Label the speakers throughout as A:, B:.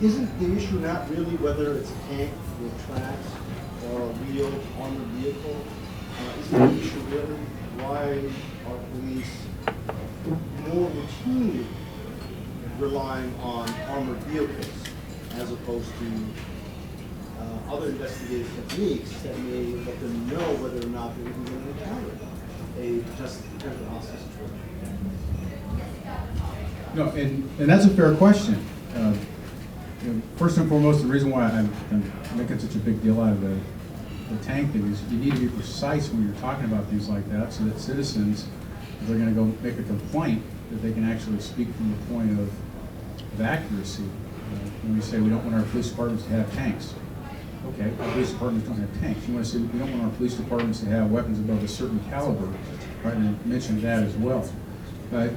A: Isn't the issue not really whether it's a tank with tracks or a real armored vehicle? Isn't the issue really why are police more routinely relying on armored vehicles as opposed to other investigative techniques that may let them know whether or not they're even going to encounter a just potential hostile situation?
B: No, and that's a fair question. First and foremost, the reason why I'm making such a big deal out of the tank thing is you need to be precise when you're talking about things like that, so that citizens, if they're going to go make a complaint, that they can actually speak from the point of accuracy. When we say we don't want our police departments to have tanks, okay, our police departments don't have tanks. You want to say we don't want our police departments to have weapons above a certain caliber, right? And I mentioned that as well. I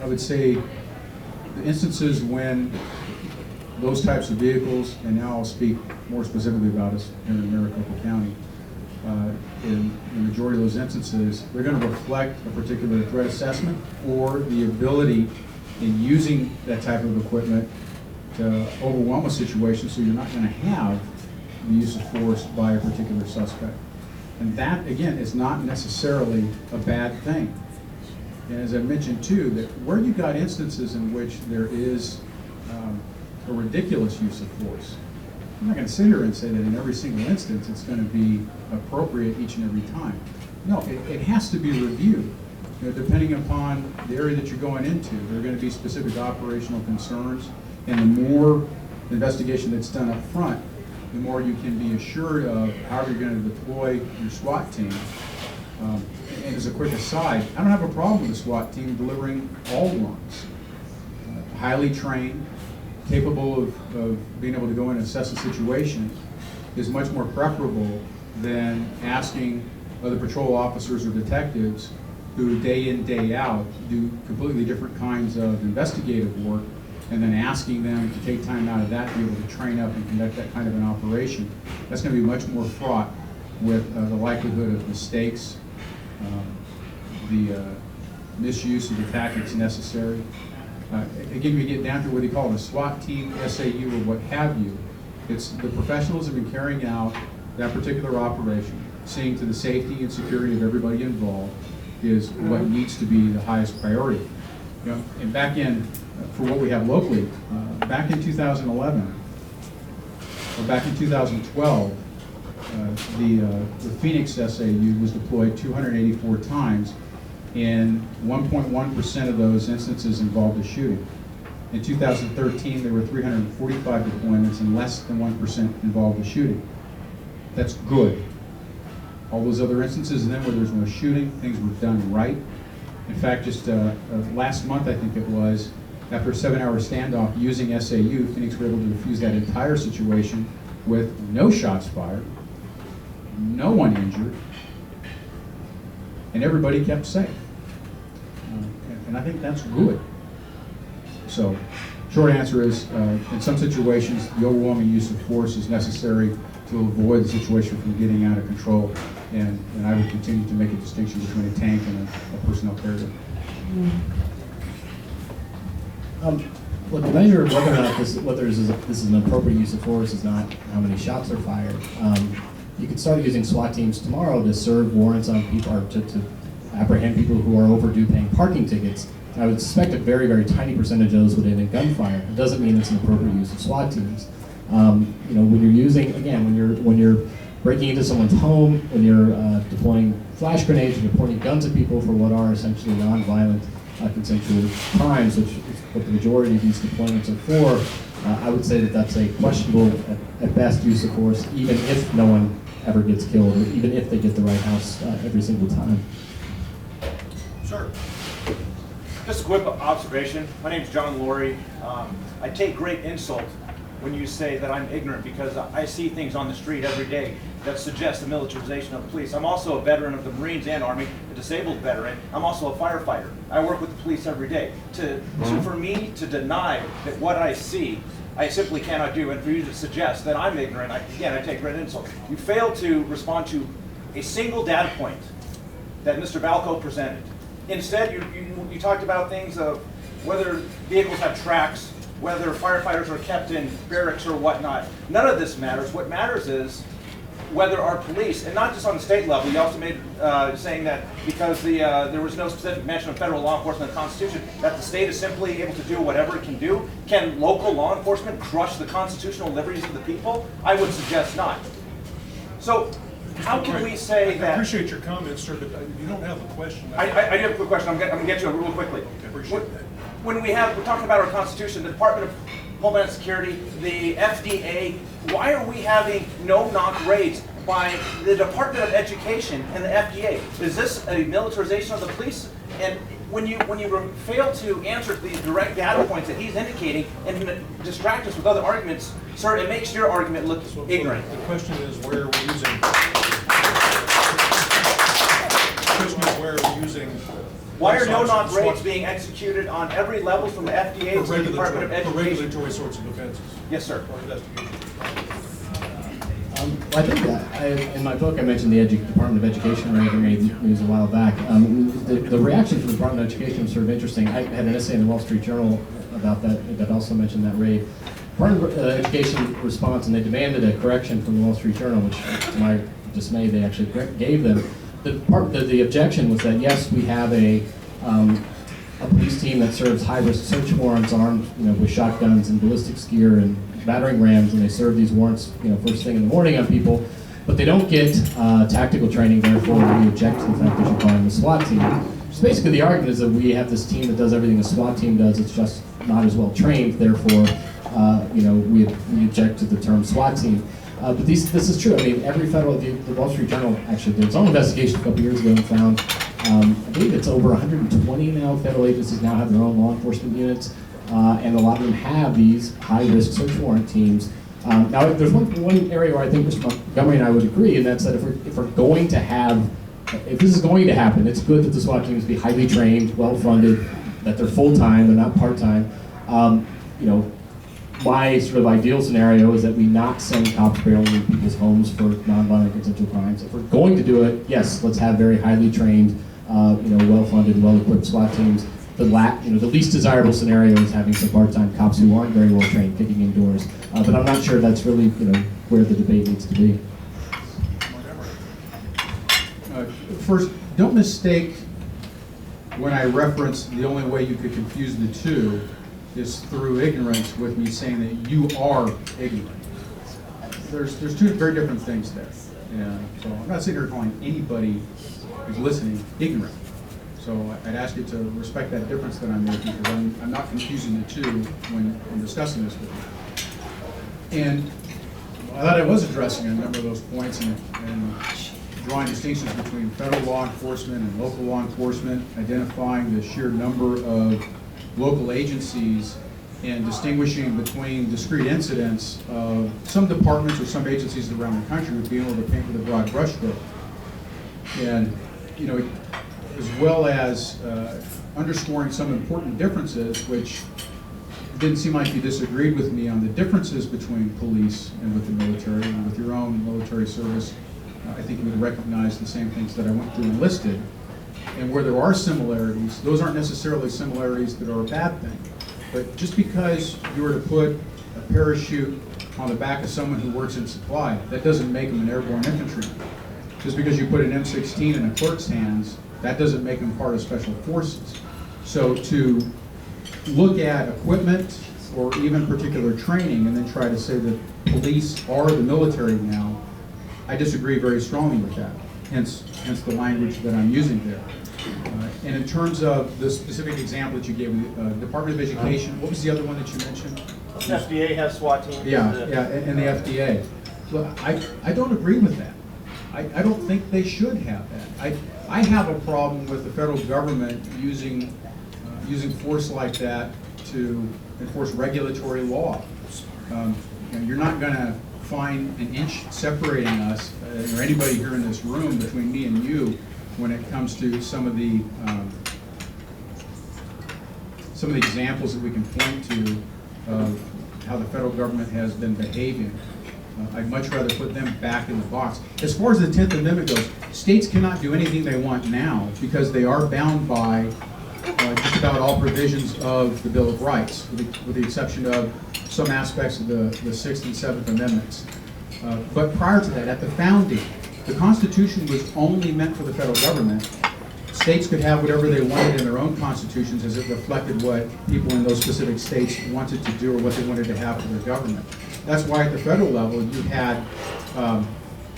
B: would say the instances when those types of vehicles, and now I'll speak more specifically about us here in Maricopa County, in the majority of those instances, they're going to reflect a particular threat assessment or the ability in using that type of equipment to overwhelm a situation, so you're not going to have the use of force by a particular suspect. And that, again, is not necessarily a bad thing. And as I mentioned too, that where you've got instances in which there is a ridiculous use of force, I'm not going to sit here and say that in every single instance it's going to be appropriate each and every time. No, it has to be reviewed. You know, depending upon the area that you're going into, there are going to be specific operational concerns, and the more investigation that's done up front, the more you can be assured of how you're going to deploy your SWAT team. And as a quick aside, I don't have a problem with the SWAT team delivering all runs. Highly trained, capable of being able to go in and assess a situation is much more preferable than asking other patrol officers or detectives who day in, day out do completely different kinds of investigative work, and then asking them to take time out of that to be able to train up and conduct that kind of an operation. That's going to be much more fraught with the likelihood of mistakes, the misuse of the tactics necessary. Again, we get down to what they call the SWAT team, SAU, or what have you. It's the professionals have been carrying out that particular operation, seeing to the safety and security of everybody involved is what needs to be the highest priority. You know, and back in, for what we have locally, back in 2011, or back in 2012, the Phoenix SAU was deployed 284 times, and 1.1% of those instances involved a shooting. In 2013, there were 345 deployments, and less than 1% involved a shooting. That's good. All those other instances then where there's no shooting, things were done right. In fact, just last month, I think it was, after a 7-hour standoff using SAU, Phoenix were able to defuse that entire situation with no shots fired, no one injured, and everybody kept safe. And I think that's good. So, short answer is, in some situations, the overwhelming use of force is necessary to avoid the situation from getting out of control. And I would continue to make a distinction between a tank and a personnel carrier.
C: Well, the measure of whether or not this is an appropriate use of force is not how many shots are fired. You could start using SWAT teams tomorrow to serve warrants on people, or to apprehend people who are overdue paying parking tickets. I would suspect a very, very tiny percentage of those would end in gunfire. It doesn't mean it's an appropriate use of SWAT teams. You know, when you're using, again, when you're breaking into someone's home, when you're deploying flash grenades, and you're pointing guns at people for what are essentially non-violent consensual crimes, which is what the majority of these deployments are for, I would say that that's a questionable, at best, use of force, even if no one ever gets killed, or even if they get the right house every single time.
D: Sure. Just a quick observation. My name's John Laurie. I take great insult when you say that I'm ignorant, because I see things on the street every day that suggest the militarization of the police. I'm also a veteran of the Marines and Army, a disabled veteran. I'm also a firefighter. I work with the police every day. For me to deny that what I see, I simply cannot do, and for you to suggest that I'm ignorant, again, I take great insult. You failed to respond to a single data point that Mr. Balko presented. Instead, you talked about things of whether vehicles have tracks, whether firefighters are kept in barracks or whatnot. None of this matters. What matters is whether our police, and not just on the state level, you also made saying that because there was no specific mention of federal law enforcement in the Constitution, that the state is simply able to do whatever it can do. Can local law enforcement crush the constitutional liberties of the people? I would suggest not. So how can we say that?
E: I appreciate your comments, sir, but you don't have a question.
D: I do have a quick question. I'm going to get to it real quickly.
E: Okay, appreciate that.
D: When we're talking about our Constitution, the Department of Homeland Security, the FDA, why are we having no-knock raids by the Department of Education and the FDA? Is this a militarization of the police? And when you fail to answer the direct data points that he's indicating and distract us with other arguments, sir, it makes your argument look ignorant.
E: The question is where we're using.
D: Why are no-knock raids being executed on every level from the FDA to the Department of
E: For
D: Education?
E: regulatory sorts of offenses.
D: Yes, sir.
E: For investigation.
C: I think that in my book I mentioned the Department of Education raid that made news a while back. The reaction from the Department of Education was sort of interesting. I had an essay in the Wall Street Journal about that also mentioned that raid. Department of Education response, and they demanded a correction from the Wall Street Journal, which to my dismay they actually gave them. The objection was that yes, we have a police team that serves high-risk search warrants armed, with shotguns and ballistics gear and battering rams, and they serve these warrants, first thing in the morning on people, but they don't get tactical training. Therefore, we object to the fact that you're calling the SWAT team. So basically, the argument is that we have this team that does everything a SWAT team does. It's just not as well trained. Therefore, we object to the term SWAT team. But this is true. I mean, every federal, the Wall Street Journal actually did its own investigation a couple years ago and found, I believe it's over 120 now federal agencies now have their own law enforcement units, and a lot of them have these high-risk search warrant teams. Now, there's one area where I think Mr. Montgomery and I would agree, and that's that if we're going to have, if this is going to happen, it's good that the SWAT teams be highly trained, well-funded, that they're full-time, they're not part-time. My sort of ideal scenario is that we not send cops barreling into people's homes for nonviolent consensual crimes. If we're going to do it, yes, let's have very highly trained, well-funded, well-equipped SWAT teams. The least desirable scenario is having some part-time cops who aren't very well trained kicking in doors. But I'm not sure that's really, where the debate needs to be.
B: First, don't mistake when I reference the only way you could confuse the two is through ignorance with me saying that you are ignorant. There's two very different things there. And so I'm not sitting here calling anybody who's listening ignorant. So I'd ask you to respect that difference that I'm making, because I'm not confusing the two when discussing this with you. And I thought I was addressing a number of those points and drawing distinctions between federal law enforcement and local law enforcement, identifying the sheer number of local agencies, and distinguishing between discrete incidents of some departments or some agencies around the country with being able to paint with a broad brushstroke. And, as well as underscoring some important differences, which didn't seem like you disagreed with me on the differences between police and with the military, and with your own military service. I think you would recognize the same things that I went through and listed. And where there are similarities, those aren't necessarily similarities that are a bad thing. But just because you were to put a parachute on the back of someone who works in supply, that doesn't make them an airborne infantryman. Just because you put an M16 in a clerk's hands, that doesn't make them part of special forces. So to look at equipment or even particular training and then try to say that police are the military now, I disagree very strongly with that. Hence the language that I'm using there. And in terms of the specific example that you gave, Department of Education, what was the other one that you mentioned?
F: FDA has SWAT teams.
B: Yeah, and the FDA. Look, I don't agree with that. I don't think they should have that. I have a problem with the federal government using force like that to enforce regulatory law. You're not going to find an inch separating us, or anybody here in this room, between me and you when it comes to some of the examples that we can point to of how the federal government has been behaving. I'd much rather put them back in the box. As far as the 10th Amendment goes, states cannot do anything they want now because they are bound by just about all provisions of the Bill of Rights, with the exception of some aspects of the Sixth and Seventh Amendments. But prior to that, at the founding, the Constitution was only meant for the federal government. States could have whatever they wanted in their own constitutions as it reflected what people in those specific states wanted to do or what they wanted to have for their government. That's why at the federal level you had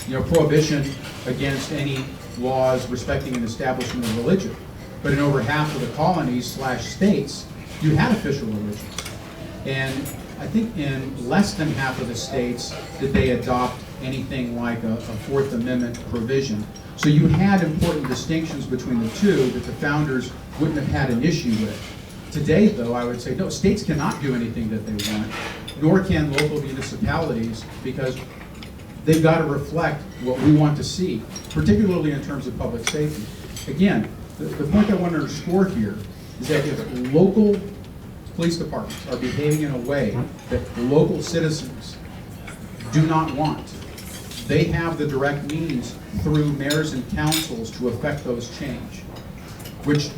B: prohibition against any laws respecting an establishment of religion. But in over half of the colonies / states, you had official religion. And I think in less than half of the states did they adopt anything like a Fourth Amendment provision. So you had important distinctions between the two that the founders wouldn't have had an issue with. Today, though, I would say, no, states cannot do anything that they want, nor can local municipalities, because they've got to reflect what we want to see, particularly in terms of public safety. Again, the point I want to underscore here is that if local police departments are behaving in a way that local citizens do not want, they have the direct means through mayors and councils to affect those changes, which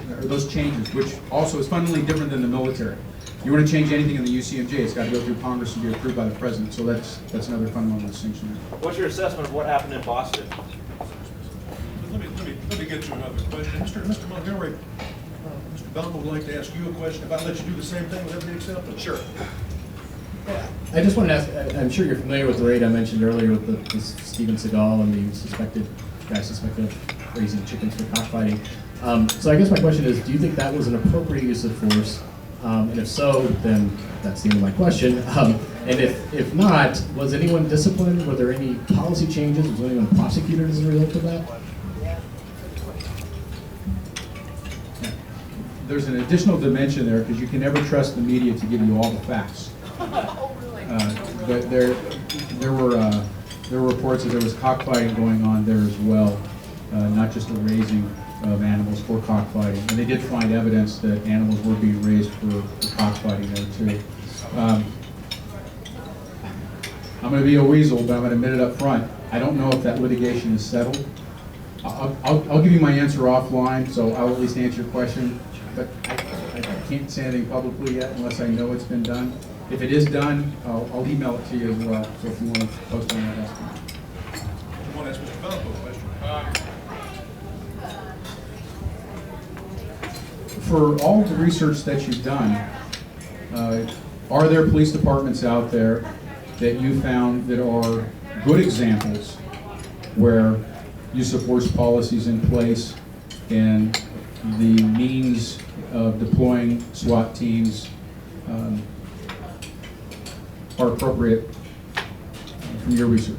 B: also is fundamentally different than the military. You want to change anything in the UCMJ, it's got to go through Congress and be approved by the president. So that's another fundamental distinction there.
F: What's your assessment of what happened in Boston?
E: Let me get to another question. Mr. Montgomery, Mr. Balko would like to ask you a question. If I let you do the same thing, would that be acceptable? Sure.
C: I just wanted to ask, I'm sure you're familiar with the raid I mentioned earlier with the Steven Seagal and the guy suspected of raising chickens for cockfighting. So I guess my question is, do you think that was an appropriate use of force? And if so, then that's the end of my question. And if not, was anyone disciplined? Were there any policy changes? Was anyone prosecuted as a result of that?
B: There's an additional dimension there because you can never trust the media to give you all the facts. But there were reports that there was cockfighting going on there as well, not just the raising of animals for cockfighting. And they did find evidence that animals were being raised for cockfighting there too. I'm going to be a weasel, but I'm going to admit it up front. I don't know if that litigation is settled. I'll give you my answer offline, so I'll at least answer your question. But I can't say anything publicly yet unless I know it's been done. If it is done, I'll email it to you as well. So if you want to post on that estimate.
E: I want to ask Mr. Balko a question.
B: For all the research that you've done, are there police departments out there that you found that are good examples where use of force policies in place and the means of deploying SWAT teams are appropriate from your research?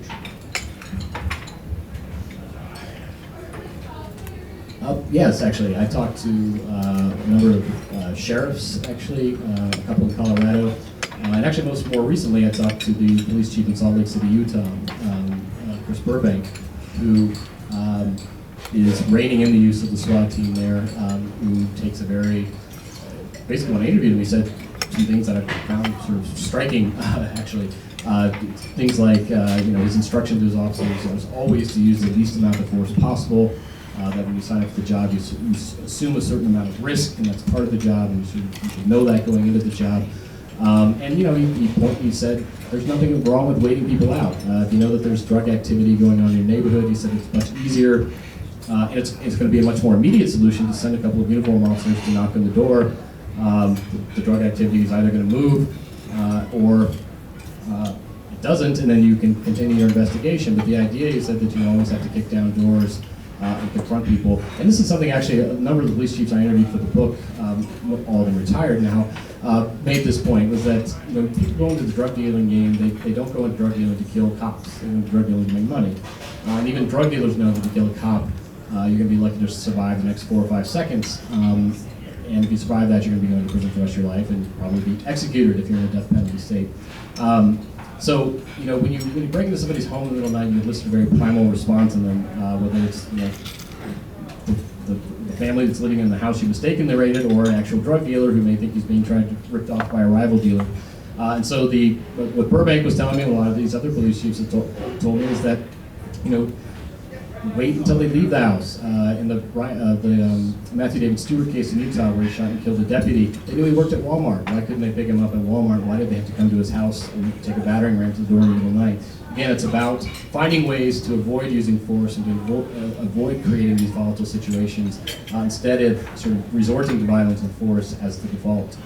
C: Yes, actually. I talked to a number of sheriffs, actually, a couple in Colorado, and actually more recently I talked to the police chief in Salt Lake City, Utah, Chris Burbank, who is reining in the use of the SWAT team there, who takes a very, basically when I interviewed him, he said two things that I found sort of striking, actually. Things like, his instruction to his officers was always to use the least amount of force possible, that when you sign up for the job, you assume a certain amount of risk, and that's part of the job, and you should know that going into the job. He said there's nothing wrong with waiting people out. If you know that there's drug activity going on in your neighborhood, he said it's much easier, and it's going to be a much more immediate solution to send a couple of uniform officers to knock on the door. The drug activity is either going to move or it doesn't, and then you can continue your investigation. But the idea, he said, that you always have to kick down doors and confront people. And this is something actually a number of the police chiefs I interviewed for the book, all of them retired now, made this point, was that people go into the drug dealing game, they don't go into drug dealing to kill cops, they go into drug dealing to make money. And even drug dealers know that if you kill a cop, you're going to be lucky to survive the next 4 or 5 seconds. And if you survive that, you're going to be going to prison for the rest of your life and probably be executed if you're in a death penalty state. So, when you break into somebody's home in the middle of the night, you elicit a very primal response in them, whether it's the family that's living in the house you mistakenly raided, or an actual drug dealer who may think he's being ripped off by a rival dealer. And so what Burbank was telling me, and a lot of these other police chiefs have told me, is that wait until they leave the house. In the Matthew David Stewart case in Utah, where he shot and killed a deputy, they knew he worked at Walmart. Why couldn't they pick him up at Walmart? Why did they have to come to his house and take a battering ram to the door in the middle of the night? Again, it's about finding ways to avoid using force and to avoid creating these volatile situations, instead of sort of resorting to violence and force as the default.